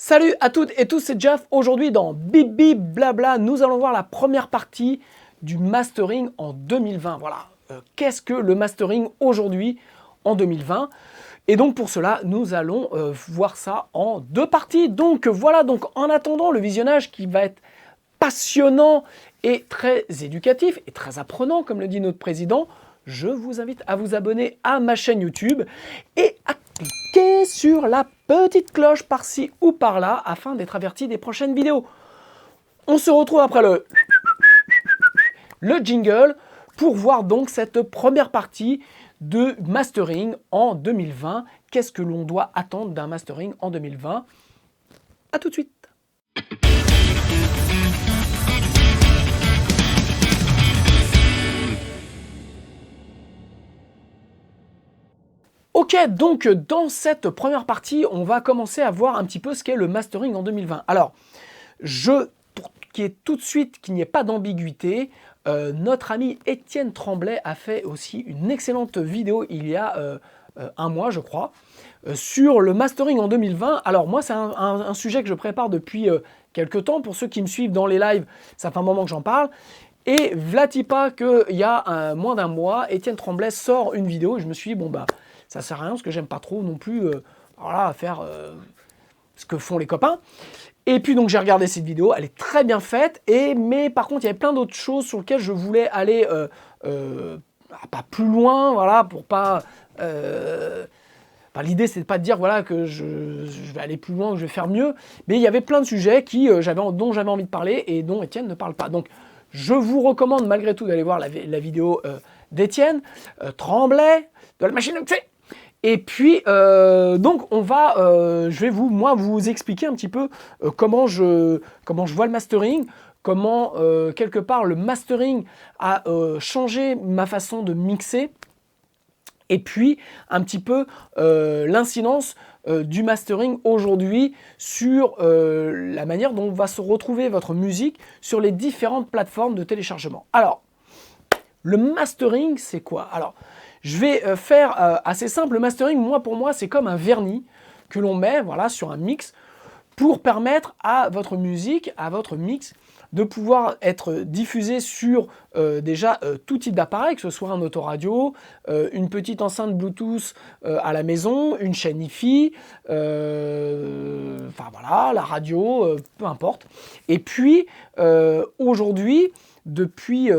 Salut à toutes et tous, c'est Jeff. Aujourd'hui dans Bip Bip Blabla, nous allons voir la première partie du mastering en 2020. Voilà, qu'est-ce que le mastering aujourd'hui en 2020? Et donc pour cela, nous allons voir ça en deux parties. Donc voilà, donc en attendant le visionnage qui va être passionnant et très éducatif et très apprenant, comme le dit notre président, je vous invite à vous abonner à ma chaîne YouTube et à cliquer sur la petite cloche par-ci ou par-là afin d'être averti des prochaines vidéos. On se retrouve après le jingle pour voir donc cette première partie de mastering en 2020. Qu'est-ce que l'on doit attendre d'un mastering en 2020? A tout de suite. Ok, donc dans cette première partie, on va commencer à voir un petit peu ce qu'est le mastering en 2020. Alors, pour qu'il y ait tout de suite, qu'il n'y ait pas d'ambiguïté, notre ami Étienne Tremblay a fait aussi une excellente vidéo il y a un mois, je crois, sur le mastering en 2020. Alors moi, c'est un sujet que je prépare depuis quelques temps. Pour ceux qui me suivent dans les lives, ça fait un moment que j'en parle. Et vlatipa qu'il y a moins d'un mois, Étienne Tremblay sort une vidéo et je me suis dit, bon bah, ça sert à rien parce que j'aime pas trop non plus voilà, faire ce que font les copains. Et puis donc j'ai regardé cette vidéo, elle est très bien faite, mais par contre il y avait plein d'autres choses sur lesquelles je voulais aller pas plus loin, voilà, pour pas... l'idée c'est pas de dire voilà, que je vais aller plus loin, que je vais faire mieux, mais il y avait plein de sujets dont j'avais envie de parler et dont Étienne ne parle pas. Donc je vous recommande malgré tout d'aller voir la vidéo d'Étienne Tremblay, de la machine à fait. Et puis, donc, je vais vous expliquer un petit peu comment je vois le mastering, comment, quelque part, le mastering a changé ma façon de mixer, et puis, un petit peu, l'incidence du mastering aujourd'hui sur la manière dont va se retrouver votre musique sur les différentes plateformes de téléchargement. Alors, le mastering, c'est quoi? Alors, je vais faire assez simple. Le mastering, pour moi, c'est comme un vernis que l'on met voilà, sur un mix pour permettre à votre musique, à votre mix, de pouvoir être diffusé sur déjà tout type d'appareil, que ce soit un autoradio, une petite enceinte Bluetooth à la maison, une chaîne Hi-Fi, enfin voilà, la radio, peu importe. Et puis, aujourd'hui, depuis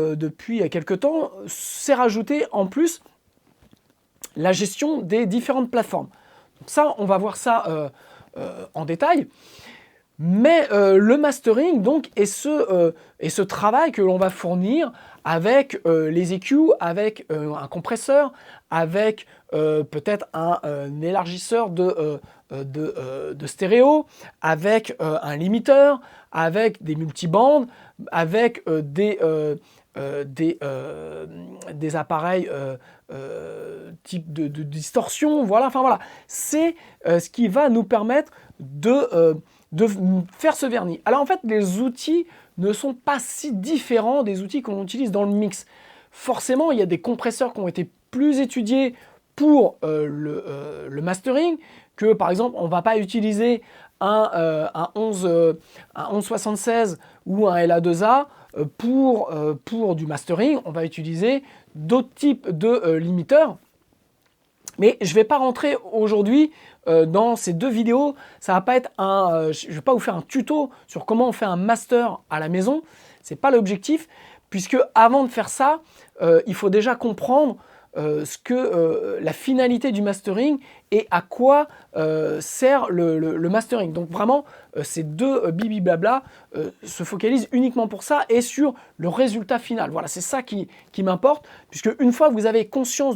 quelques temps, s'est rajouté en plus la gestion des différentes plateformes. Donc ça, on va voir ça en détail. Mais le mastering donc, est ce travail que l'on va fournir avec les EQ, avec un compresseur, avec peut-être un élargisseur de stéréo, avec un limiteur, avec des multibandes, avec des appareils type de distorsion, voilà, enfin voilà. C'est ce qui va nous permettre de faire ce vernis. Alors en fait, les outils ne sont pas si différents des outils qu'on utilise dans le mix. Forcément, il y a des compresseurs qui ont été plus étudiés pour le mastering, que par exemple, on ne va pas utiliser un 1176 ou un LA2A pour du mastering. On va utiliser d'autres types de limiteurs. Mais je ne vais pas rentrer aujourd'hui dans ces deux vidéos. Ça va pas être je ne vais pas vous faire un tuto sur comment on fait un master à la maison. Ce n'est pas l'objectif, puisque avant de faire ça, il faut déjà comprendre la finalité du mastering et à quoi sert le mastering. Donc vraiment, ces deux bibi blabla se focalisent uniquement pour ça et sur le résultat final. Voilà, c'est ça qui m'importe, puisque une fois que vous avez conscience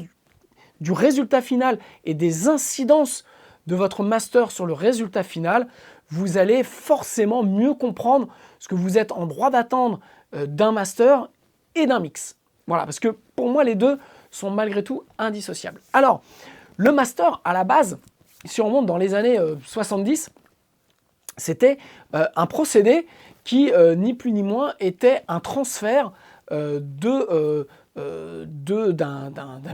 du résultat final et des incidences de votre master sur le résultat final, vous allez forcément mieux comprendre ce que vous êtes en droit d'attendre d'un master et d'un mix. Voilà, parce que pour moi, les deux sont malgré tout indissociables. Alors, le master, à la base, si on remonte dans les années 70, c'était un procédé qui, ni plus ni moins, était un transfert d'un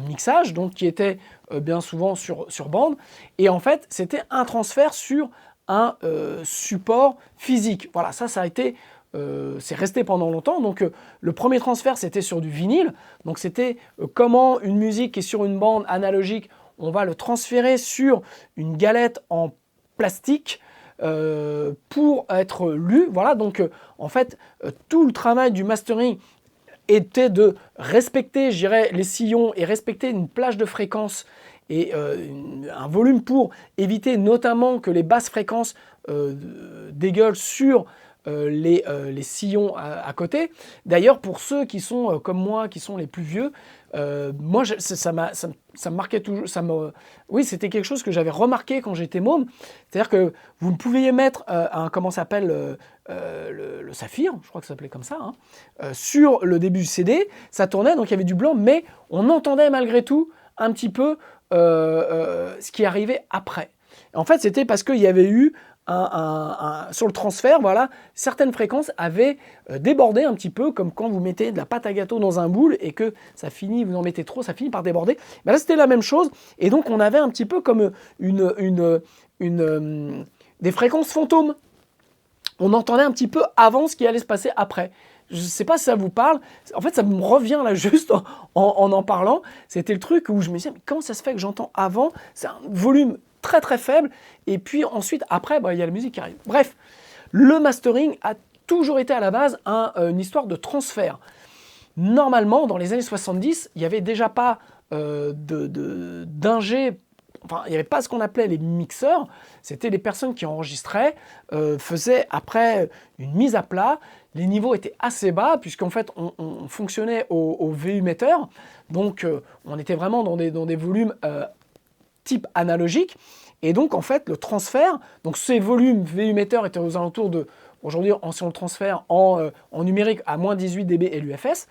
mixage, donc qui était bien souvent sur bande, et en fait c'était un transfert sur un support physique. Voilà, ça a été, c'est resté pendant longtemps. Donc le premier transfert, c'était sur du vinyle. Donc c'était comment une musique qui est sur une bande analogique, on va le transférer sur une galette en plastique pour être lu. Voilà, donc en fait, tout le travail du mastering était de respecter, je dirais, les sillons et respecter une plage de fréquences et un volume pour éviter notamment que les basses fréquences dégueulent sur les sillons à côté. D'ailleurs, pour ceux qui sont comme moi, qui sont les plus vieux, moi, ça me marquait toujours. Oui, c'était quelque chose que j'avais remarqué quand j'étais môme. C'est-à-dire que vous ne pouviez mettre comment ça s'appelle le saphir, je crois que ça s'appelait comme ça, hein, sur le début du CD. Ça tournait, donc il y avait du blanc, mais on entendait malgré tout un petit peu ce qui arrivait après. En fait, c'était parce qu'il y avait eu sur le transfert, voilà, certaines fréquences avaient débordé un petit peu, comme quand vous mettez de la pâte à gâteau dans un moule et que ça finit, vous en mettez trop, ça finit par déborder. Ben là, c'était la même chose, et donc on avait un petit peu comme des fréquences fantômes. On entendait un petit peu avant ce qui allait se passer après. Je ne sais pas si ça vous parle. En fait, ça me revient là juste en parlant. C'était le truc où je me disais, mais comment ça se fait que j'entends avant? C'est un volume très très faible. Et puis ensuite, après, il y a la musique qui arrive. Bref, le mastering a toujours été à la base une histoire de transfert. Normalement, dans les années 70, il n'y avait déjà pas d'ingé. Enfin, il n'y avait pas ce qu'on appelait les mixeurs, c'était les personnes qui enregistraient, faisaient après une mise à plat. Les niveaux étaient assez bas, puisqu'en fait, on fonctionnait au VU-metteur, donc on était vraiment dans des volumes type analogique, et donc en fait, le transfert, donc ces volumes VU-metteur étaient aux alentours de, aujourd'hui, si on le transfère en numérique à moins 18 dB LUFS,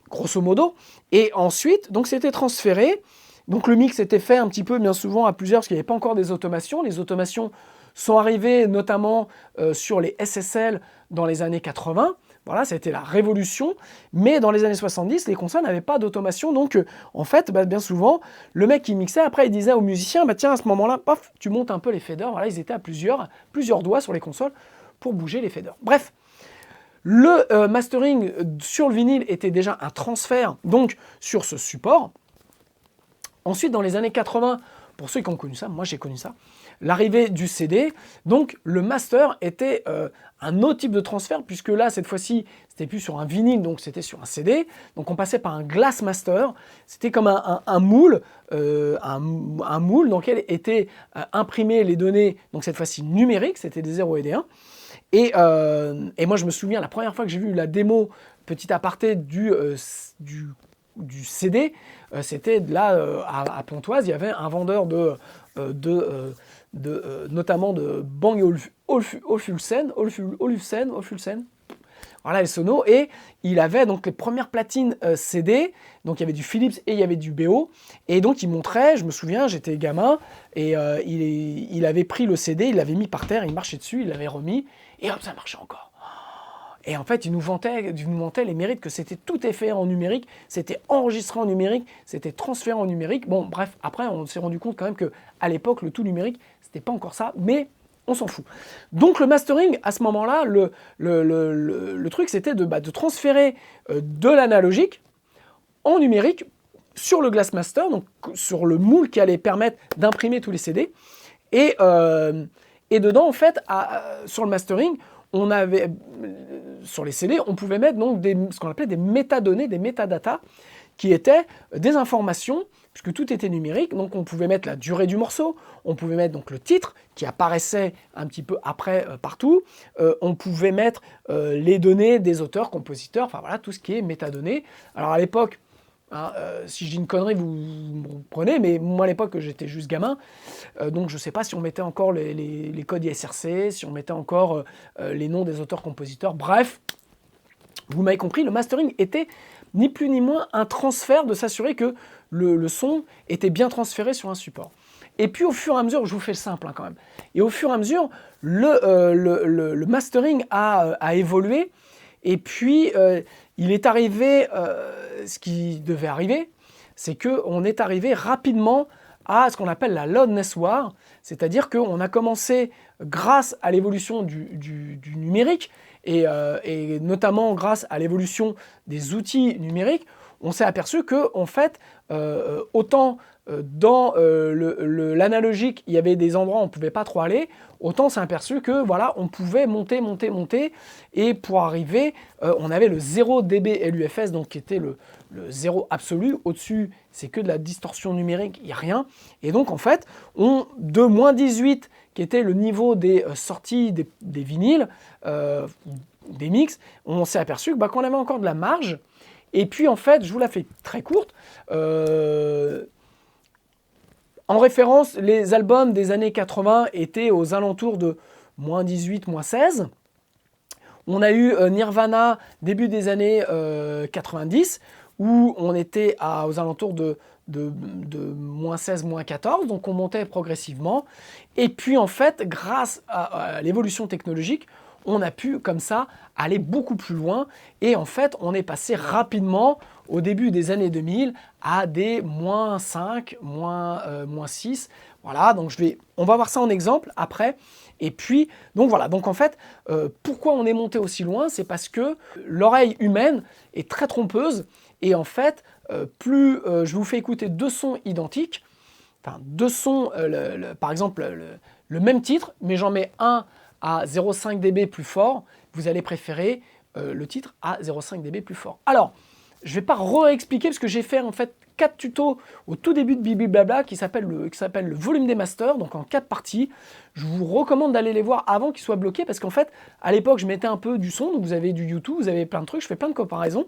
grosso modo, et ensuite, donc c'était transféré. Donc le mix était fait un petit peu, bien souvent, à plusieurs, parce qu'il n'y avait pas encore des automations. Les automations sont arrivées notamment sur les SSL dans les années 80. Voilà, ça a été la révolution. Mais dans les années 70, les consoles n'avaient pas d'automation. Donc, en fait, bien souvent, le mec qui mixait, après, il disait aux musiciens, tiens, à ce moment-là, paf, tu montes un peu les faders. Voilà, ils étaient à plusieurs doigts sur les consoles pour bouger les faders. Bref, le mastering sur le vinyle était déjà un transfert, donc, sur ce support. Ensuite, dans les années 80, pour ceux qui ont connu ça, moi j'ai connu ça, l'arrivée du CD, donc le master était un autre type de transfert, puisque là, cette fois-ci, c'était plus sur un vinyle, donc c'était sur un CD, donc on passait par un glass master, c'était comme un moule, un moule dans lequel étaient imprimées les données, donc cette fois-ci numériques, c'était des 0 et des 1, et moi je me souviens, la première fois que j'ai vu la démo, petit aparté du CD, c'était là à Pontoise, il y avait un vendeur notamment de Bang & Olufsen, voilà les sonos, et il avait donc les premières platines CD, donc il y avait du Philips et il y avait du BO, et donc il montrait, je me souviens, j'étais gamin, et il avait pris le CD, il l'avait mis par terre, il marchait dessus, il l'avait remis, et hop, ça marchait encore. Et en fait, il nous vantait les mérites que c'était tout est fait en numérique, c'était enregistré en numérique, c'était transféré en numérique. Bon, bref, après, on s'est rendu compte quand même qu'à l'époque, le tout numérique, c'était pas encore ça, mais on s'en fout. Donc le mastering, à ce moment-là, le truc, c'était de transférer de l'analogique en numérique sur le Glass Master, donc sur le moule qui allait permettre d'imprimer tous les CD. Et dedans, en fait, sur le mastering, on avait, sur les CD, on pouvait mettre donc ce qu'on appelait des métadonnées, des métadatas, qui étaient des informations, puisque tout était numérique, donc on pouvait mettre la durée du morceau, on pouvait mettre donc le titre, qui apparaissait un petit peu après partout, on pouvait mettre les données des auteurs, compositeurs, enfin voilà, tout ce qui est métadonnées. Alors à l'époque, si je dis une connerie, vous me prenez, mais moi à l'époque j'étais juste gamin, donc je ne sais pas si on mettait encore les codes ISRC, si on mettait encore les noms des auteurs-compositeurs, bref, vous m'avez compris, le mastering était ni plus ni moins un transfert de s'assurer que le son était bien transféré sur un support. Et puis au fur et à mesure, je vous fais le simple quand même, et au fur et à mesure, le mastering a évolué, et puis il est arrivé, ce qui devait arriver, c'est qu'on est arrivé rapidement à ce qu'on appelle la loudness war, c'est-à-dire qu'on a commencé grâce à l'évolution du numérique et notamment grâce à l'évolution des outils numériques, on s'est aperçu que en fait, autant dans l'analogique, il y avait des endroits où on ne pouvait pas trop aller, autant on s'est aperçu que voilà, on pouvait monter, et pour arriver, on avait le 0 dB LUFS, donc qui était le zéro absolu. Au-dessus, c'est que de la distorsion numérique, il n'y a rien. Et donc en fait, de moins 18, qui était le niveau des sorties des vinyles, des mix, on s'est aperçu qu'on avait encore de la marge. Et puis en fait, je vous la fais très courte. En référence, les albums des années 80 étaient aux alentours de moins 18, moins 16. On a eu Nirvana début des années 90, où on était aux alentours de moins 16, moins 14, donc on montait progressivement. Et puis en fait, grâce à l'évolution technologique, on a pu comme ça aller beaucoup plus loin, et en fait on est passé rapidement au début des années 2000 à des moins 5, moins 6. Voilà, donc on va voir ça en exemple après. Et puis, donc voilà, donc en fait, pourquoi on est monté aussi loin? C'est parce que l'oreille humaine est très trompeuse, et en fait, plus je vous fais écouter deux sons identiques, enfin deux sons, par exemple le même titre, mais j'en mets un à 0,5 dB plus fort, vous allez préférer le titre à 0,5 dB plus fort. Alors, je ne vais pas réexpliquer parce que j'ai fait en fait 4 tutos au tout début de Bibi Blabla qui s'appelle le volume des masters, donc en 4 parties. Je vous recommande d'aller les voir avant qu'ils soient bloqués, parce qu'en fait, à l'époque, je mettais un peu du son, donc vous avez du YouTube, vous avez plein de trucs, je fais plein de comparaisons.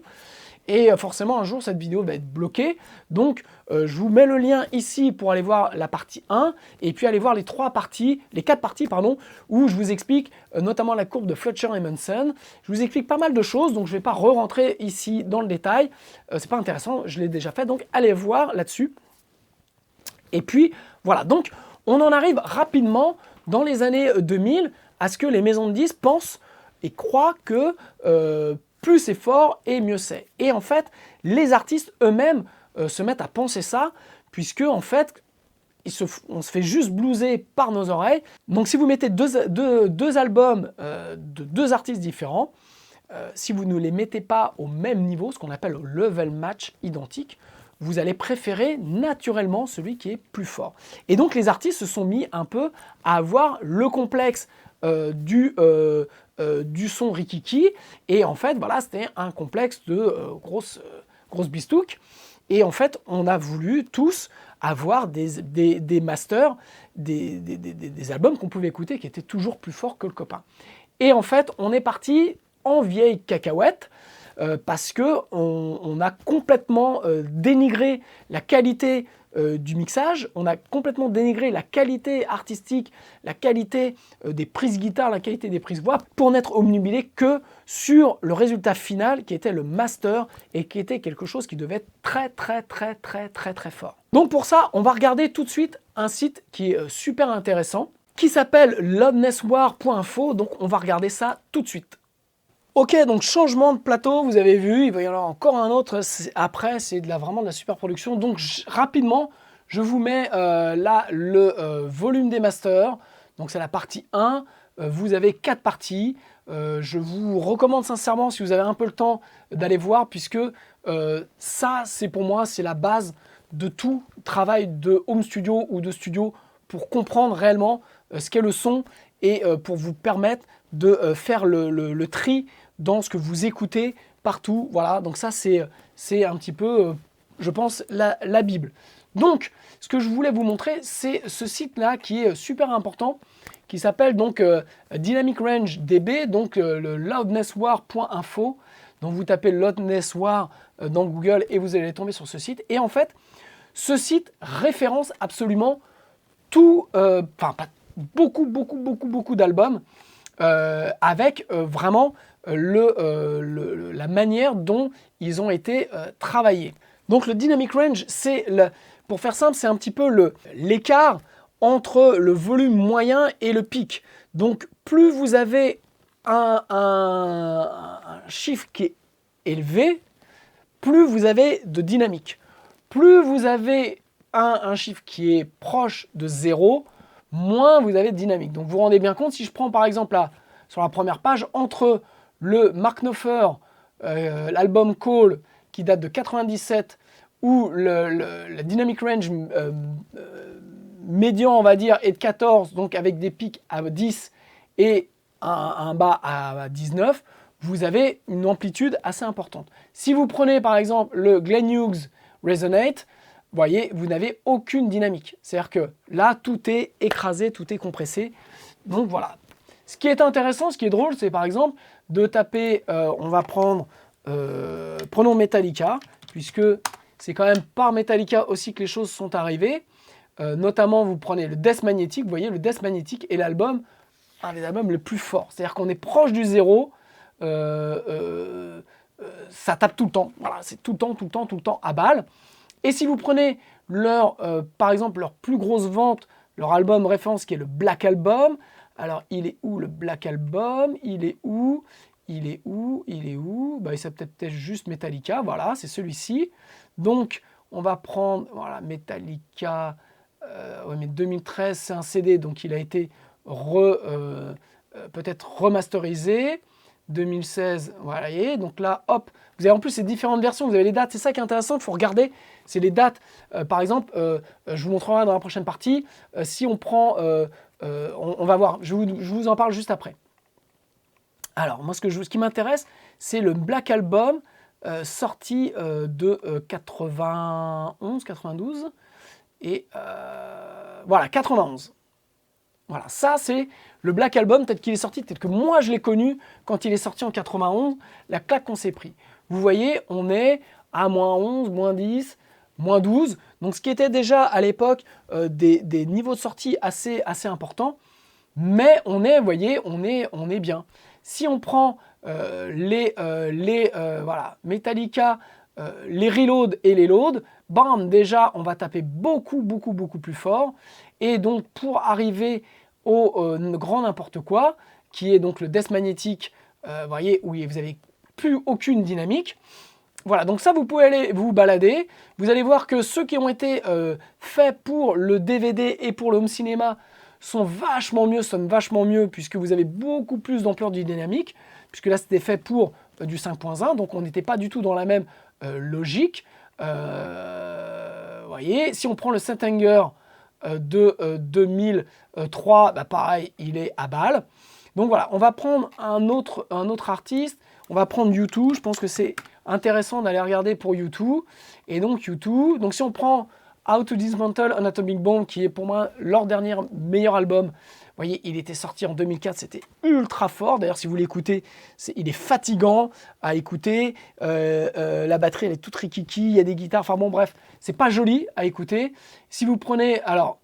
Et forcément, un jour, cette vidéo va être bloquée. Donc, je vous mets le lien ici pour aller voir la partie 1, et puis aller voir les 4 parties, où je vous explique notamment la courbe de Fletcher et Munson. Je vous explique pas mal de choses, donc je ne vais pas re-rentrer ici dans le détail. C'est pas intéressant, je l'ai déjà fait, donc allez voir là-dessus. Et puis, voilà, donc on en arrive rapidement dans les années 2000 à ce que les maisons de disques pensent et croient que plus c'est fort et mieux c'est. Et en fait, les artistes eux-mêmes se mettent à penser ça, puisque en fait, on se fait juste blouser par nos oreilles. Donc si vous mettez deux albums de deux artistes différents, si vous ne les mettez pas au même niveau, ce qu'on appelle le level match identique, vous allez préférer naturellement celui qui est plus fort. Et donc les artistes se sont mis un peu à avoir le complexe du son rikiki, et en fait voilà, c'était un complexe de grosse bistouque, et en fait on a voulu tous avoir des masters, des albums qu'on pouvait écouter qui étaient toujours plus forts que le copain. Et en fait on est parti en vieille cacahuète, parce que on a complètement dénigré la qualité du mixage, on a complètement dénigré la qualité artistique, la qualité des prises guitare, la qualité des prises voix, pour n'être omnubilé que sur le résultat final qui était le master, et qui était quelque chose qui devait être très fort. Donc pour ça, on va regarder tout de suite un site qui est super intéressant, qui s'appelle loudnesswar.info, donc on va regarder ça tout de suite. Ok, donc changement de plateau, vous avez vu, il va y en avoir encore un autre après, c'est vraiment de la super production. Donc rapidement, je vous mets là le volume des masters, donc c'est la partie 1, vous avez 4 parties. Je vous recommande sincèrement, si vous avez un peu le temps, d'aller voir, puisque ça, c'est pour moi, c'est la base de tout travail de home studio ou de studio, pour comprendre réellement ce qu'est le son, et pour vous permettre de faire le tri dans ce que vous écoutez partout. Voilà, donc ça c'est un petit peu, je pense, la Bible. Donc, ce que je voulais vous montrer, c'est ce site-là qui est super important, qui s'appelle donc Dynamic Range DB, donc le loudnesswar.info. Donc vous tapez loudnesswar dans Google et vous allez tomber sur ce site. Et en fait, ce site référence absolument tout, beaucoup d'albums, avec vraiment la manière dont ils ont été travaillés. Donc le Dynamic Range, pour faire simple, c'est un petit peu l'écart entre le volume moyen et le pic. Donc plus vous avez un chiffre qui est élevé, plus vous avez de dynamique. Plus vous avez un chiffre qui est proche de 0, moins vous avez de dynamique. Donc vous vous rendez bien compte, si je prends par exemple là, sur la première page, entre le Mark Knopfler, l'album Call qui date de 97, ou le Dynamic Range médian, on va dire, est de 14, donc avec des pics à 10 et un bas à 19, vous avez une amplitude assez importante. Si vous prenez par exemple le Glenn Hughes Resonate, vous voyez, vous n'avez aucune dynamique. C'est-à-dire que là, tout est écrasé, tout est compressé. Donc voilà. Ce qui est intéressant, ce qui est drôle, c'est par exemple de taper, on va prendre, prenons Metallica, puisque c'est quand même par Metallica aussi que les choses sont arrivées. Notamment, vous prenez le Death Magnetic, vous voyez, le Death Magnetic est l'album, un des albums les plus forts. C'est-à-dire qu'on est proche du zéro, ça tape tout le temps. Voilà, c'est tout le temps à balle. Et si vous prenez leur, par exemple, leur plus grosse vente, leur album référence qui est le Black Album, alors il est où le Black Album? Il est où? Il est où? Il est où? Bah, il s'appelle peut-être juste Metallica, voilà, c'est celui-ci. Donc, on va prendre, voilà, Metallica, ouais, mais 2013, c'est un CD, donc il a été peut-être remasterisé. 2016, voilà, et donc là, hop, vous avez en plus ces différentes versions, vous avez les dates, c'est ça qui est intéressant, il faut regarder, c'est les dates, par exemple, je vous montrerai dans la prochaine partie, si on prend, on va voir, je vous en parle juste après. Alors, moi, ce qui m'intéresse, c'est le Black Album, sorti de 91, 92, et voilà, 91. Voilà, ça c'est le Black Album, peut-être qu'il est sorti, peut-être que moi je l'ai connu quand il est sorti en 91, la claque qu'on s'est pris. Vous voyez, on est à moins 11, moins 10, moins 12, donc ce qui était déjà à l'époque des niveaux de sortie assez importants, mais on est, vous voyez, on est bien. Si on prend voilà, Metallica, les reload et les load, bam, déjà on va taper beaucoup plus fort. Et donc pour arriver au grand n'importe quoi, qui est donc le Death Magnetic, vous voyez, où vous n'avez plus aucune dynamique. Voilà, donc ça vous pouvez aller vous balader. Vous allez voir que ceux qui ont été faits pour le DVD et pour le home cinéma sont vachement mieux, sonnent vachement mieux, puisque vous avez beaucoup plus d'ampleur du dynamique, puisque là c'était fait pour du 5.1, donc on n'était pas du tout dans la même logique. Voyez, si on prend le Settinger de 2003, bah pareil, il est à balle. Donc voilà, on va prendre un autre artiste, on va prendre U2, je pense que c'est intéressant d'aller regarder pour U2. Et donc U2, donc si on prend How to Dismantle an Atomic Bomb, qui est pour moi leur dernier meilleur album, vous voyez, il était sorti en 2004, c'était ultra fort. D'ailleurs, si vous l'écoutez, il est fatigant à écouter. La batterie, elle est toute rikiki, il y a des guitares, enfin bon, bref, c'est pas joli à écouter. Si vous prenez, alors,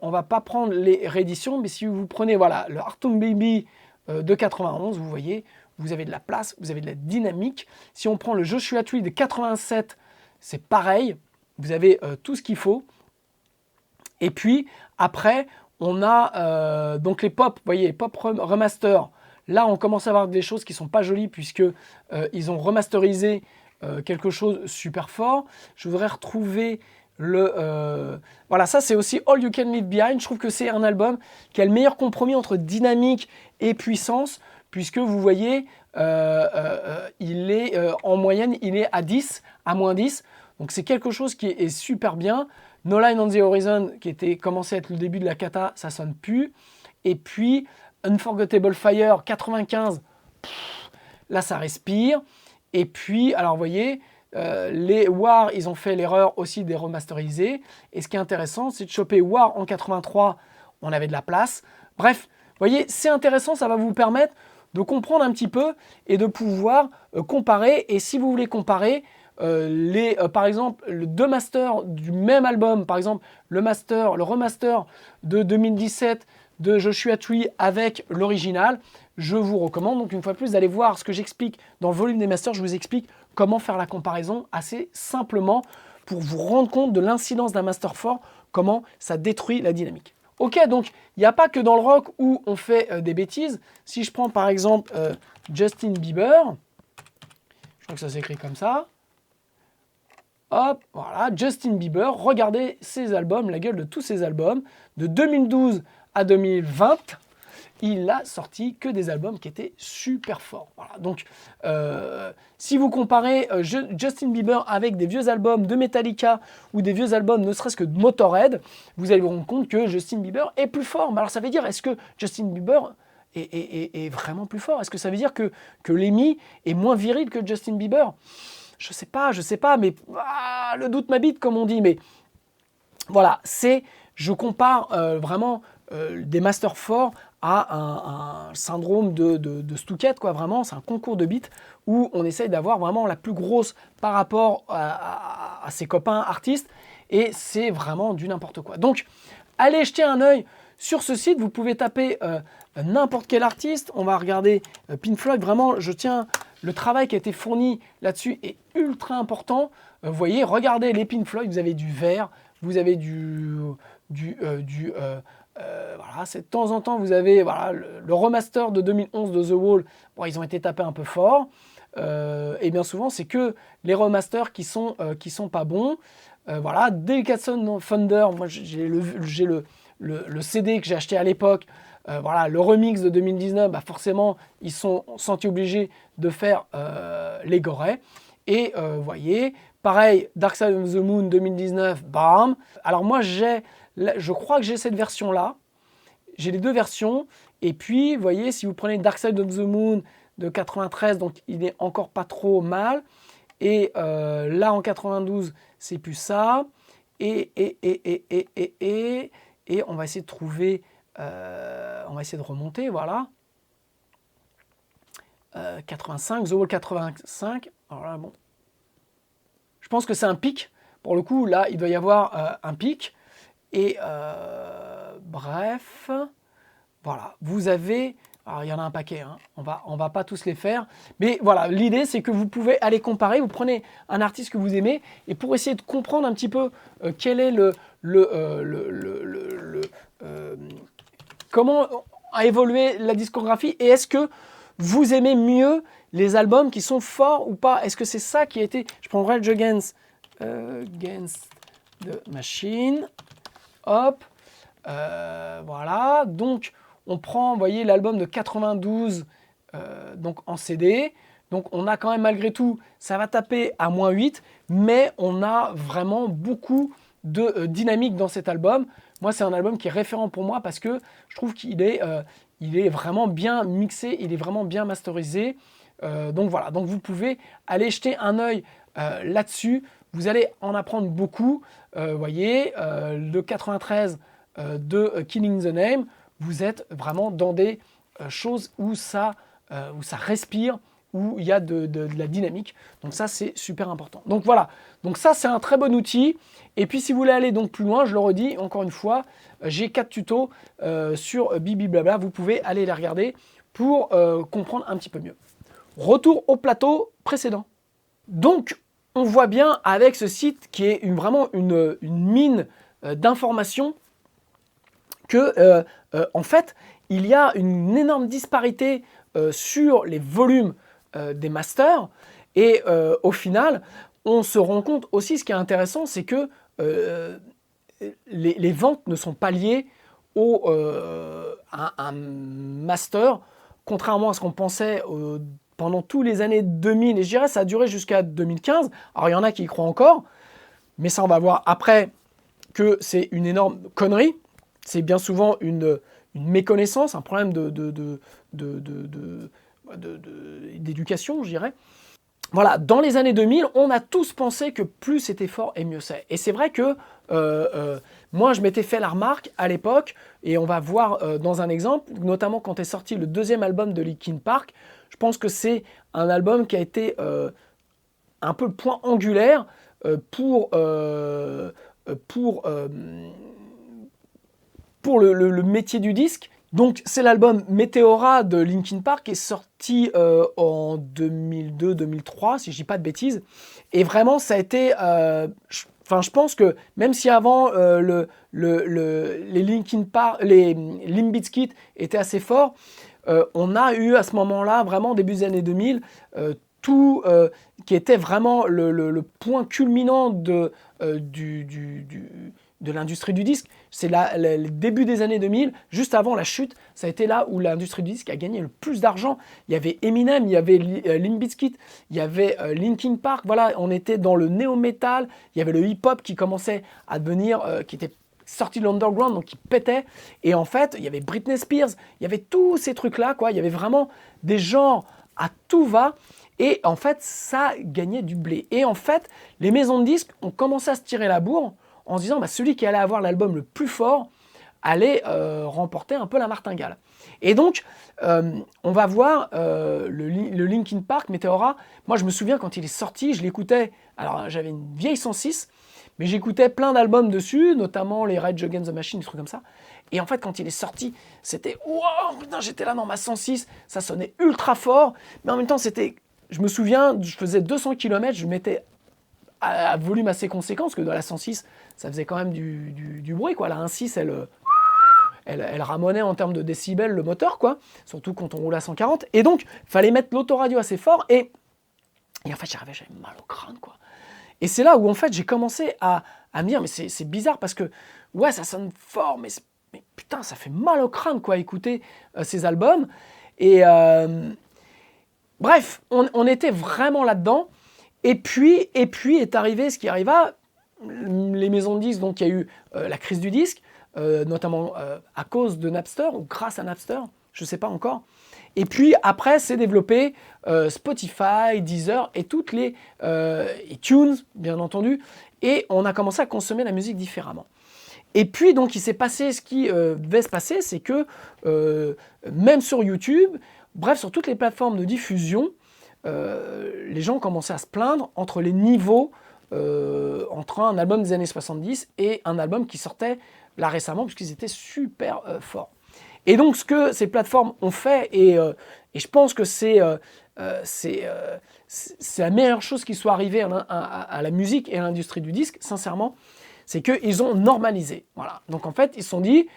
on va pas prendre les rééditions, mais si vous prenez, voilà, le Hearthstone Baby de 91, vous voyez, vous avez de la place, vous avez de la dynamique. Si on prend le Joshua Tree de 87, c'est pareil, vous avez tout ce qu'il faut. Et puis, après, on a donc les pop, vous voyez, pop remaster. Là, on commence à avoir des choses qui ne sont pas jolies puisque ils ont remasterisé quelque chose super fort. Je voudrais retrouver voilà, ça c'est aussi All You Can Leave Behind. Je trouve que c'est un album qui a le meilleur compromis entre dynamique et puissance, puisque vous voyez, il est en moyenne, il est à 10, à moins 10. Donc c'est quelque chose qui est super bien. No Line on the Horizon, qui était commencé à être le début de la cata, ça sonne plus. Et puis Unforgettable Fire 95, là ça respire. Et puis, alors vous voyez, les War, ils ont fait l'erreur aussi des remasteriser. Et ce qui est intéressant, c'est de choper War en 83, on avait de la place. Bref, vous voyez, c'est intéressant, ça va vous permettre de comprendre un petit peu et de pouvoir comparer. Et si vous voulez comparer, par exemple, les deux masters du même album, par exemple, le remaster de 2017 de Joshua Tree avec l'original, je vous recommande donc une fois de plus d'aller voir ce que j'explique dans le volume des masters. Je vous explique comment faire la comparaison assez simplement pour vous rendre compte de l'incidence d'un master fort, comment ça détruit la dynamique. Ok, donc il n'y a pas que dans le rock où on fait des bêtises. Si je prends par exemple Justin Bieber, je crois que ça s'écrit comme ça. Hop, voilà, Justin Bieber, regardez ses albums, la gueule de tous ses albums, de 2012 à 2020, il a sorti que des albums qui étaient super forts. Voilà. Donc, si vous comparez Justin Bieber avec des vieux albums de Metallica ou des vieux albums ne serait-ce que de Motorhead, vous allez vous rendre compte que Justin Bieber est plus fort. Mais alors, ça veut dire, est-ce que Justin Bieber est vraiment plus fort? Est-ce que ça veut dire que Lemmy est moins viril que Justin Bieber? Je sais pas, mais le doute m'habite, comme on dit. Mais voilà, je compare vraiment des masters forts à un syndrome de Stouquette, quoi. Vraiment, c'est un concours de beats où on essaye d'avoir vraiment la plus grosse par rapport à ses copains artistes, et c'est vraiment du n'importe quoi. Donc, allez jeter un œil sur ce site, vous pouvez taper n'importe quel artiste, on va regarder Pink Floyd. Vraiment, je tiens, le travail qui a été fourni là-dessus est ultra important. Vous voyez, regardez les Pink Floyd, vous avez du vert, vous avez voilà, c'est de temps en temps, vous avez voilà, le remaster de 2011 de The Wall. Bon, ils ont été tapés un peu fort. Et bien souvent, c'est que les remasters qui sont pas bons. Voilà, Delicate Thunder, moi j'ai le CD que j'ai acheté à l'époque. Voilà, le remix de 2019, bah forcément, ils sont sentis obligés de faire les gorets. Et vous voyez, pareil, Dark Side of the Moon 2019, bam. Alors moi, je crois que j'ai cette version-là. J'ai les deux versions. Et puis, vous voyez, si vous prenez Dark Side of the Moon de 93, donc il est encore pas trop mal. Et là, en 92, c'est plus ça. Et on va essayer de trouver... on va essayer de remonter, voilà. 85, The Wall 85. Alors là, bon. Je pense que c'est un pic. Pour le coup, là, il doit y avoir un pic. Et bref, voilà. Vous avez... Alors, il y en a un paquet, hein. On va pas tous les faire. Mais voilà, l'idée, c'est que vous pouvez aller comparer. Vous prenez un artiste que vous aimez et pour essayer de comprendre un petit peu quel est comment a évolué la discographie et est-ce que vous aimez mieux les albums qui sont forts ou pas? Est-ce que c'est ça qui a été... Je prends Rage Against the Machine. Hop. Voilà. Donc, on prend, vous voyez, l'album de 92 donc en CD. Donc, on a quand même, malgré tout, ça va taper à -8, mais on a vraiment beaucoup de dynamique dans cet album. Moi, c'est un album qui est référent pour moi parce que je trouve qu'il est, il est vraiment bien mixé, il est vraiment bien masterisé. Donc voilà, donc vous pouvez aller jeter un œil là-dessus. Vous allez en apprendre beaucoup. Vous voyez, le 93 de Killing the Name, vous êtes vraiment dans des choses où ça respire, où il y a de la dynamique. Donc ça, c'est super important. Donc voilà, donc ça, c'est un très bon outil. Et puis, si vous voulez aller donc plus loin, je le redis encore une fois, j'ai 4 tutos sur Bibi Blabla. Vous pouvez aller les regarder pour comprendre un petit peu mieux. Retour au plateau précédent. Donc, on voit bien avec ce site qui est vraiment une mine d'informations que, en fait, il y a une énorme disparité sur les volumes des masters. Et au final, on se rend compte aussi, ce qui est intéressant, c'est que les ventes ne sont pas liées à un master, contrairement à ce qu'on pensait pendant tous les années 2000, et je dirais ça a duré jusqu'à 2015. Alors il y en a qui y croient encore, mais ça on va voir après que c'est une énorme connerie. C'est bien souvent une méconnaissance, un problème d'éducation, je dirais. Voilà, dans les années 2000, on a tous pensé que plus c'était fort et mieux c'est. Et c'est vrai que moi, je m'étais fait la remarque à l'époque, et on va voir dans un exemple, notamment quand est sorti le deuxième album de Linkin Park. Je pense que c'est un album qui a été un peu le point angulaire pour le métier du disque. Donc c'est l'album Meteora de Linkin Park qui est sorti en 2002-2003, si je dis pas de bêtises. Et vraiment, ça a été... je pense que même si avant les Linkin Park, les Limp Bizkit étaient assez forts, on a eu à ce moment-là, vraiment début des années 2000, tout qui était vraiment le point culminant de l'industrie du disque. C'est le début des années 2000, juste avant la chute, ça a été là où l'industrie du disque a gagné le plus d'argent. Il y avait Eminem, il y avait Limp Bizkit, il y avait Linkin Park, voilà, on était dans le néo-metal, il y avait le hip-hop qui commençait à devenir, qui était sorti de l'underground, donc qui pétait. Et en fait, il y avait Britney Spears, il y avait tous ces trucs-là, quoi. Il y avait vraiment des genres à tout va. Et en fait, ça gagnait du blé. Et en fait, les maisons de disques ont commencé à se tirer la bourre en se disant, celui qui allait avoir l'album le plus fort allait remporter un peu la martingale. Et donc, on va voir le Linkin Park, Meteora. Moi, je me souviens quand il est sorti, je l'écoutais. Alors, j'avais une vieille 106, mais j'écoutais plein d'albums dessus, notamment les Rage Against the Machine, des trucs comme ça. Et en fait, quand il est sorti, c'était wow, putain, j'étais là dans ma 106, ça sonnait ultra fort, mais en même temps, c'était. Je me souviens, je faisais 200 km, je mettais à volume assez conséquent, parce que dans la 106, ça faisait quand même du bruit, quoi. La 1.6, elle ramonait en termes de décibels le moteur, quoi, surtout quand on roule à 140. Et donc, il fallait mettre l'autoradio assez fort, et en fait, j'avais mal au crâne, quoi. Et c'est là où, en fait, j'ai commencé à me dire, mais c'est bizarre, parce que, ouais, ça sonne fort, mais putain, ça fait mal au crâne, quoi, écouter ces albums. Et bref, on était vraiment là-dedans. Et puis est arrivé ce qui arriva, les maisons de disques, donc il y a eu la crise du disque, notamment à cause de Napster, ou grâce à Napster, je ne sais pas encore. Et puis après, s'est développé Spotify, Deezer et toutes les iTunes, bien entendu, et on a commencé à consommer la musique différemment. Et puis donc il s'est passé ce qui devait se passer, c'est que même sur YouTube, bref, sur toutes les plateformes de diffusion, les gens commençaient à se plaindre entre les niveaux entre un album des années 70 et un album qui sortait là récemment, puisqu'ils étaient super forts. Et donc ce que ces plateformes ont fait, et je pense que c'est la meilleure chose qui soit arrivée à la musique et à l'industrie du disque, sincèrement, c'est qu'ils ont normalisé. Voilà. Donc en fait, ils se sont dit,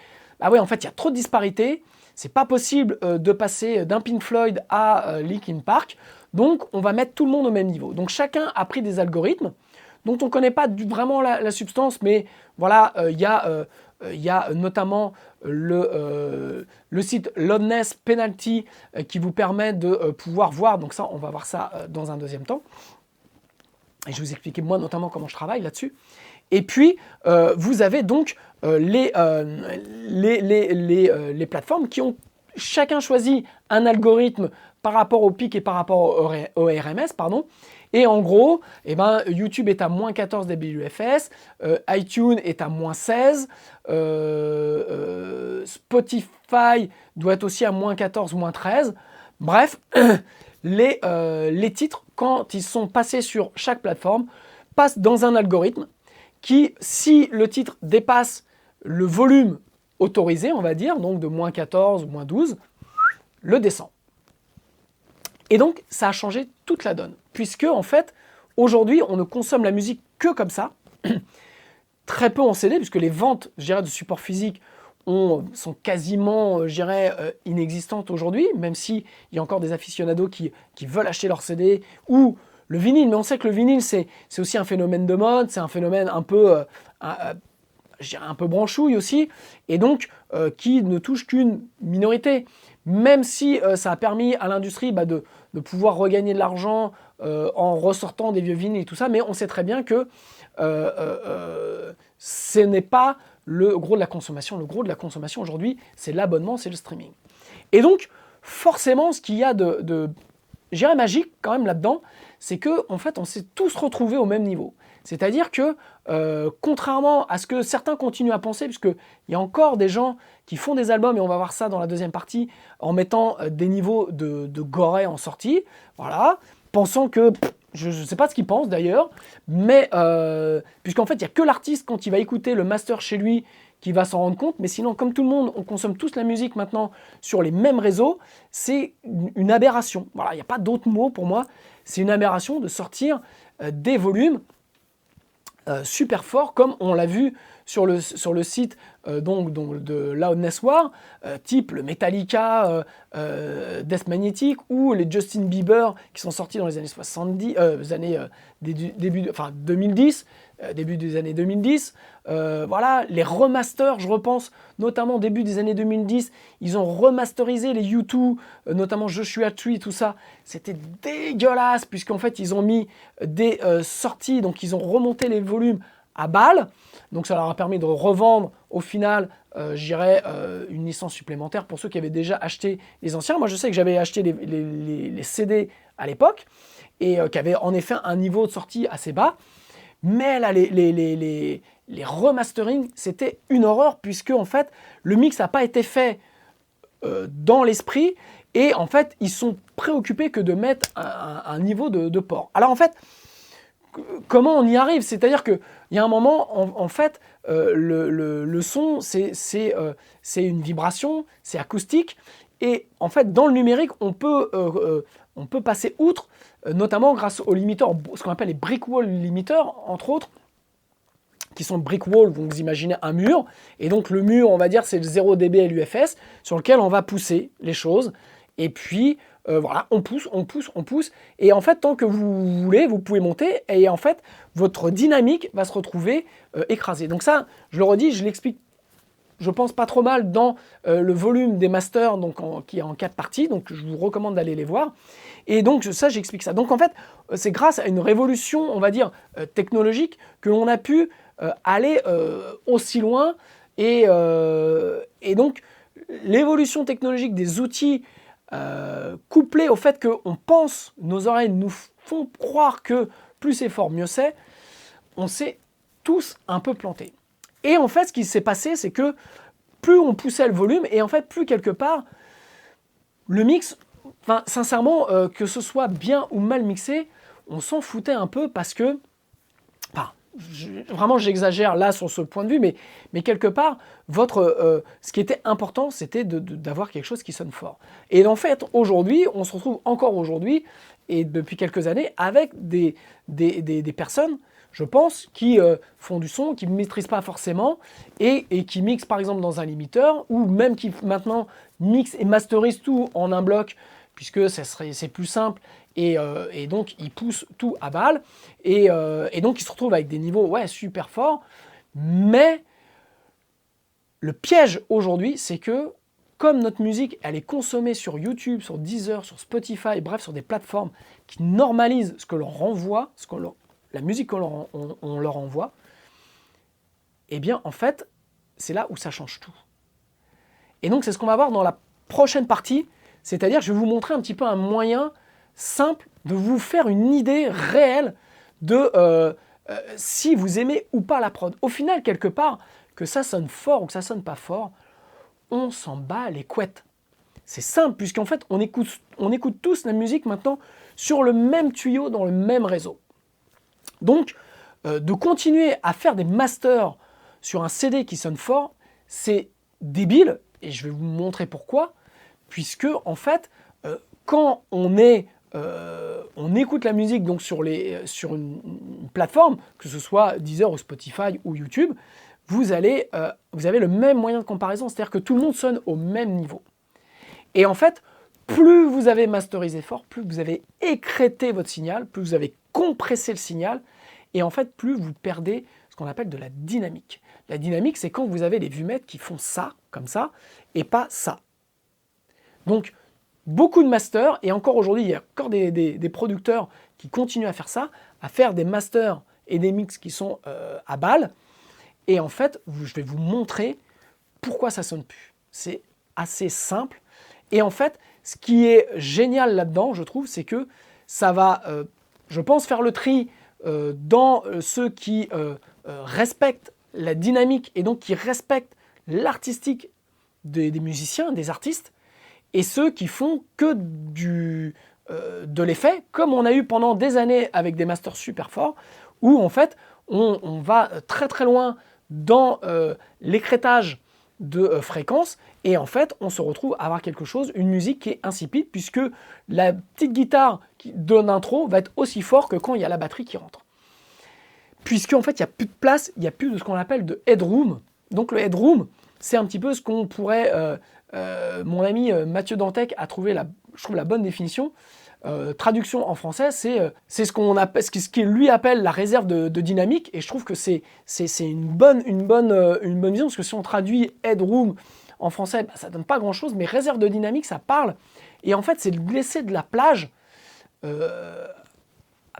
ah ouais, en fait, il y a trop de disparités, c'est pas possible de passer d'un Pink Floyd à Linkin Park, donc on va mettre tout le monde au même niveau. Donc chacun a pris des algorithmes dont on ne connaît pas vraiment la substance, mais voilà, il y a notamment le site Loudness Penalty qui vous permet de pouvoir voir, donc ça, on va voir ça dans un deuxième temps. Et je vais vous expliquer moi notamment comment je travaille là-dessus. Et puis, vous avez donc les plateformes qui ont chacun choisi un algorithme par rapport au pic et par rapport au RMS, pardon. Et en gros, YouTube est à moins 14 dBUFS, iTunes est à moins 16, Spotify doit être aussi à moins 14, moins 13. Bref, les titres, quand ils sont passés sur chaque plateforme, passent dans un algorithme qui, si le titre dépasse le volume autorisé, on va dire, donc de moins 14 ou moins 12, le descend. Et donc, ça a changé toute la donne, puisque, en fait, aujourd'hui, on ne consomme la musique que comme ça, très peu en CD, puisque les ventes, je dirais, de support physique sont quasiment, je dirais, inexistantes aujourd'hui, même s'il y a encore des aficionados qui veulent acheter leur CD, ou le vinyle, mais on sait que le vinyle, c'est aussi un phénomène de mode, c'est un phénomène un peu, je dirais, un peu branchouille aussi, et donc qui ne touche qu'une minorité. Même si ça a permis à l'industrie de pouvoir regagner de l'argent en ressortant des vieux vinyles et tout ça, mais on sait très bien que ce n'est pas le gros de la consommation. Le gros de la consommation aujourd'hui, c'est l'abonnement, c'est le streaming. Et donc, forcément, ce qu'il y a je dirais magique quand même là-dedans, c'est qu'en fait, on s'est tous retrouvés au même niveau. C'est-à-dire que, contrairement à ce que certains continuent à penser, puisqu'il y a encore des gens qui font des albums, et on va voir ça dans la deuxième partie, en mettant des niveaux de gorée en sortie, voilà, pensant que, je ne sais pas ce qu'ils pensent d'ailleurs, mais puisqu'en fait, il n'y a que l'artiste, quand il va écouter le master chez lui, qui va s'en rendre compte, mais sinon, comme tout le monde, on consomme tous la musique maintenant sur les mêmes réseaux, c'est une aberration. Voilà, il n'y a pas d'autre mot pour moi, c'est une aberration de sortir des volumes super forts, comme on l'a vu sur le site donc de Loudness War, type le Metallica, Death Magnetic ou les Justin Bieber qui sont sortis dans les années 70, enfin 2010, début des années 2010. Voilà, les remasters, je repense notamment début des années 2010, ils ont remasterisé les U2, notamment Joshua Tree, tout ça. C'était dégueulasse puisqu'en fait ils ont mis des sorties, donc ils ont remonté les volumes à balles. Donc ça leur a permis de revendre au final, je dirais, une licence supplémentaire pour ceux qui avaient déjà acheté les anciens. Moi je sais que j'avais acheté les CD à l'époque et qui avaient en effet un niveau de sortie assez bas. Mais là, les remasterings, c'était une horreur puisque en fait, le mix n'a pas été fait dans l'esprit et en fait, ils sont préoccupés que de mettre un niveau de port. Alors en fait, comment on y arrive? C'est-à-dire qu'il y a un moment, en fait, le son, c'est une vibration, c'est acoustique et en fait, dans le numérique, on peut passer outre, notamment grâce aux limiteurs, ce qu'on appelle les brick wall limiters, entre autres, qui sont brick wall, donc vous imaginez un mur, et donc le mur, on va dire, c'est le 0 dB LUFS, sur lequel on va pousser les choses, et puis voilà, on pousse, et en fait, tant que vous voulez, vous pouvez monter, et en fait, votre dynamique va se retrouver écrasée. Donc ça, je le redis, je l'explique, je pense pas trop mal dans le volume des masters, donc qui est en 4 parties, donc je vous recommande d'aller les voir. Et donc ça, j'explique ça. Donc en fait, c'est grâce à une révolution, on va dire, technologique, que l'on a pu aller aussi loin. Et donc, l'évolution technologique des outils, couplée au fait qu'on pense, nos oreilles nous font croire que plus c'est fort, mieux c'est, on s'est tous un peu plantés. Et en fait, ce qui s'est passé, c'est que plus on poussait le volume, et en fait, plus quelque part, le mix, enfin, sincèrement, que ce soit bien ou mal mixé, on s'en foutait un peu parce que, enfin, vraiment, j'exagère là sur ce point de vue, mais quelque part, ce qui était important, c'était d'avoir quelque chose qui sonne fort. Et en fait, aujourd'hui, on se retrouve encore aujourd'hui, et depuis quelques années, avec des personnes, je pense, qui font du son, qui ne maîtrisent pas forcément, et qui mixent par exemple dans un limiteur, ou même qui maintenant mixent et masterisent tout en un bloc, puisque c'est plus simple, et donc ils poussent tout à balle, et donc ils se retrouvent avec des niveaux super forts, mais le piège aujourd'hui, c'est que comme notre musique, elle est consommée sur YouTube, sur Deezer, sur Spotify, bref, sur des plateformes qui normalisent ce que l'on renvoie, la musique qu'on on leur envoie, eh bien, en fait, c'est là où ça change tout. Et donc, c'est ce qu'on va voir dans la prochaine partie, c'est-à-dire je vais vous montrer un petit peu un moyen simple de vous faire une idée réelle de si vous aimez ou pas la prod. Au final, quelque part, que ça sonne fort ou que ça sonne pas fort, on s'en bat les couettes. C'est simple, puisqu'en fait, on écoute tous la musique maintenant sur le même tuyau, dans le même réseau. Donc, de continuer à faire des masters sur un CD qui sonne fort, c'est débile, et je vais vous montrer pourquoi, puisque en fait, quand on écoute la musique donc sur une plateforme, que ce soit Deezer ou Spotify ou YouTube, vous avez le même moyen de comparaison, c'est-à-dire que tout le monde sonne au même niveau. Et en fait, plus vous avez masterisé fort, plus vous avez écrété votre signal, plus vous avez compressé le signal, et en fait, plus vous perdez ce qu'on appelle de la dynamique. La dynamique, c'est quand vous avez les vumètres qui font ça, comme ça, et pas ça. Donc, beaucoup de masters, et encore aujourd'hui, il y a encore des producteurs qui continuent à faire ça, à faire des masters et des mix qui sont à balle, et en fait, je vais vous montrer pourquoi ça sonne plus. C'est assez simple, et en fait, ce qui est génial là-dedans, je trouve, c'est que ça va, je pense, faire le tri dans ceux qui respectent la dynamique et donc qui respectent l'artistique des musiciens, des artistes, et ceux qui font que de l'effet, comme on a eu pendant des années avec des masters super forts, où en fait on va très très loin dans l'écrétage de fréquences, et en fait on se retrouve à avoir quelque chose, une musique qui est insipide, puisque la petite guitare de l'intro va être aussi fort que quand il y a la batterie qui rentre. puisque en fait, il n'y a plus de place, il n'y a plus de ce qu'on appelle de headroom. Donc le headroom, c'est un petit peu ce qu'on pourrait... mon ami Mathieu Dantec a trouvé, je trouve, la bonne définition. Traduction en français, c'est ce qu'on appelle, ce qu'il lui appelle la réserve de dynamique, et je trouve que c'est une bonne vision, parce que si on traduit headroom en français, ça donne pas grand chose, mais réserve de dynamique, ça parle, et en fait c'est de laisser de la plage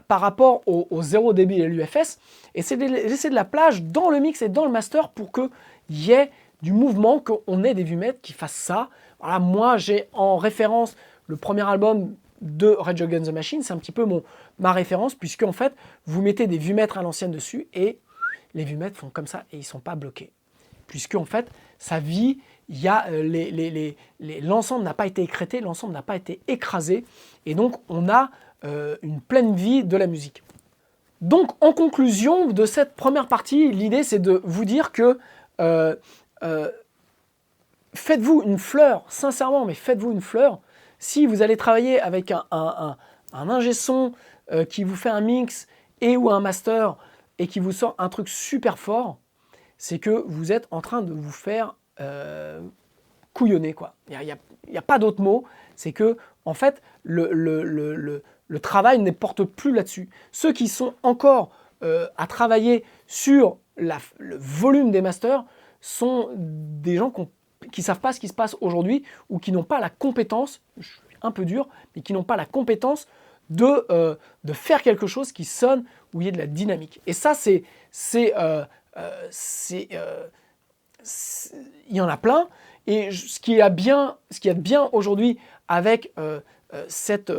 par rapport au 0 dB et l'UFS, et c'est de laisser de la plage dans le mix et dans le master pour qu'il y ait du mouvement, qu'on ait des vumètres qui fassent ça. Voilà, moi j'ai en référence le premier album de Rage Against the Machine, c'est un petit peu ma référence, puisque en fait, vous mettez des vumètres à l'ancienne dessus, et les vumètres font comme ça, et ils ne sont pas bloqués. Puisque en fait, ça vit, il y a l'ensemble n'a pas été écrété, l'ensemble n'a pas été écrasé, et donc on a une pleine vie de la musique. Donc en conclusion de cette première partie, l'idée c'est de vous dire que faites-vous une fleur, sincèrement, mais faites-vous une fleur. Si vous allez travailler avec un ingé son qui vous fait un mix et ou un master et qui vous sort un truc super fort, c'est que vous êtes en train de vous faire couillonner, quoi. Il n'y a pas d'autre mot. C'est que, en fait, le travail ne porte plus là-dessus. Ceux qui sont encore à travailler sur le volume des masters sont des gens qui ne savent pas ce qui se passe aujourd'hui, ou qui n'ont pas la compétence, je suis un peu dur, mais qui n'ont pas la compétence de faire quelque chose qui sonne, où il y ait de la dynamique. Et ça, il y en a plein. Et ce qui est bien aujourd'hui avec cette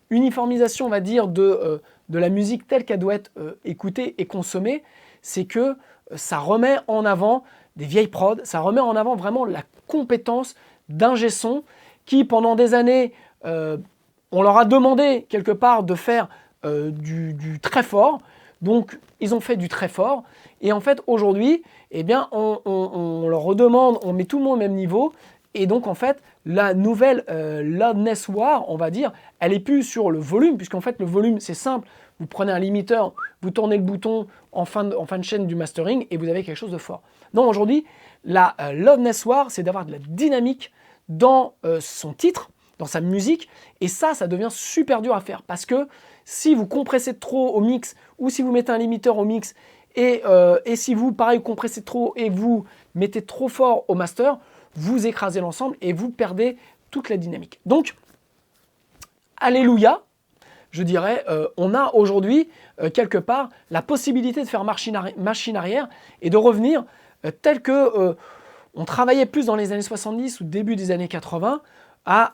uniformisation, on va dire, de la musique telle qu'elle doit être écoutée et consommée, c'est que ça remet en avant des vieilles prods, ça remet en avant vraiment la compétence d'ingé son qui, pendant des années, on leur a demandé quelque part de faire du très fort. Donc, ils ont fait du très fort. Et en fait, aujourd'hui, eh bien, on leur redemande, on met tout le monde au même niveau. Et donc, en fait, la nouvelle loudness war, on va dire, elle n'est plus sur le volume, puisqu'en fait, le volume, c'est simple. Vous prenez un limiteur, vous tournez le bouton en fin de chaîne du mastering et vous avez quelque chose de fort. Non, aujourd'hui, la loudness war, c'est d'avoir de la dynamique dans son titre, dans sa musique. Et ça devient super dur à faire. Parce que si vous compressez trop au mix, ou si vous mettez un limiteur au mix, et si vous, pareil, compressez trop et vous mettez trop fort au master, vous écrasez l'ensemble et vous perdez toute la dynamique. Donc, alléluia, je dirais, on a aujourd'hui, quelque part, la possibilité de faire machine arrière et de revenir tel que on travaillait plus dans les années 70 ou début des années 80 à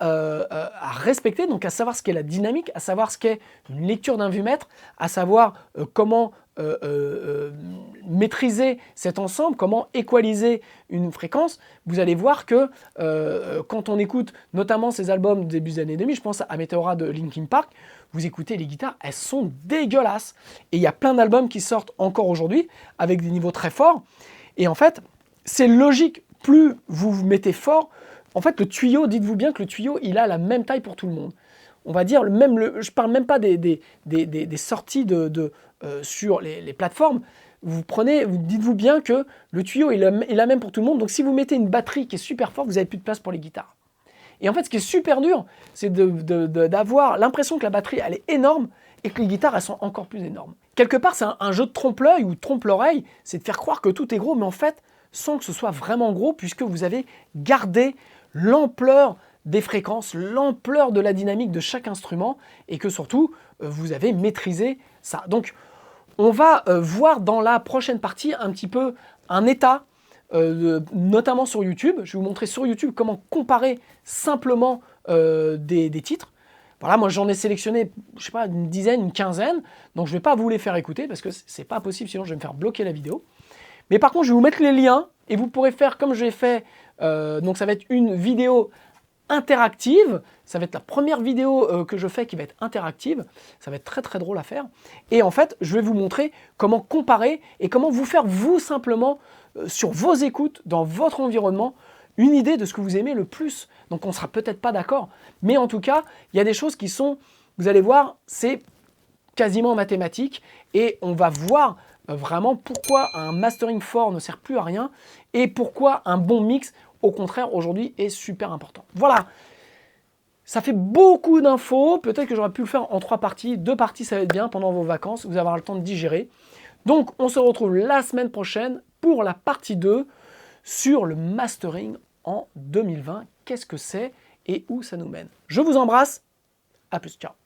respecter, donc à savoir ce qu'est la dynamique, à savoir ce qu'est une lecture d'un vumètre, à savoir comment maîtriser cet ensemble, comment équaliser une fréquence. Vous allez voir que quand on écoute notamment ces albums début des années 2000, je pense à Meteora de Linkin Park, vous écoutez les guitares, elles sont dégueulasses. Et il y a plein d'albums qui sortent encore aujourd'hui avec des niveaux très forts. Et en fait, c'est logique, plus vous vous mettez fort, en fait le tuyau, dites-vous bien que le tuyau, il a la même taille pour tout le monde. On va dire, je ne parle même pas des sorties sur les plateformes. Dites-vous bien que le tuyau est la même pour tout le monde. Donc si vous mettez une batterie qui est super forte, vous n'avez plus de place pour les guitares. Et en fait, ce qui est super dur, c'est d'avoir l'impression que la batterie, elle est énorme et que les guitares, elles sont encore plus énormes. Quelque part, c'est un jeu de trompe-l'œil ou trompe-l'oreille, c'est de faire croire que tout est gros, mais en fait, sans que ce soit vraiment gros, puisque vous avez gardé l'ampleur des fréquences, l'ampleur de la dynamique de chaque instrument, et que surtout, vous avez maîtrisé ça. Donc, on va voir dans la prochaine partie un petit peu un état, notamment sur YouTube. Je vais vous montrer sur YouTube comment comparer simplement des titres. Voilà, moi j'en ai sélectionné, je sais pas, une dizaine, une quinzaine, donc je ne vais pas vous les faire écouter parce que c'est pas possible, sinon je vais me faire bloquer la vidéo. Mais par contre, je vais vous mettre les liens et vous pourrez faire comme j'ai fait. Donc ça va être une vidéo interactive. Ça va être la première vidéo que je fais qui va être interactive. Ça va être très très drôle à faire. Et en fait, je vais vous montrer comment comparer et comment vous faire vous simplement sur vos écoutes, dans votre environnement, une idée de ce que vous aimez le plus. Donc on ne sera peut-être pas d'accord, mais en tout cas, il y a des choses qui sont, vous allez voir, c'est quasiment mathématique et on va voir vraiment pourquoi un mastering fort ne sert plus à rien et pourquoi un bon mix, au contraire, aujourd'hui est super important. Voilà, ça fait beaucoup d'infos. Peut-être que j'aurais pu le faire en 3 parties. 2 parties, ça va être bien pendant vos vacances. Vous avez le temps de digérer. Donc, on se retrouve la semaine prochaine pour la partie 2 sur le mastering en 2020. Qu'est-ce que c'est et où ça nous mène? Je vous embrasse. À plus. Ciao.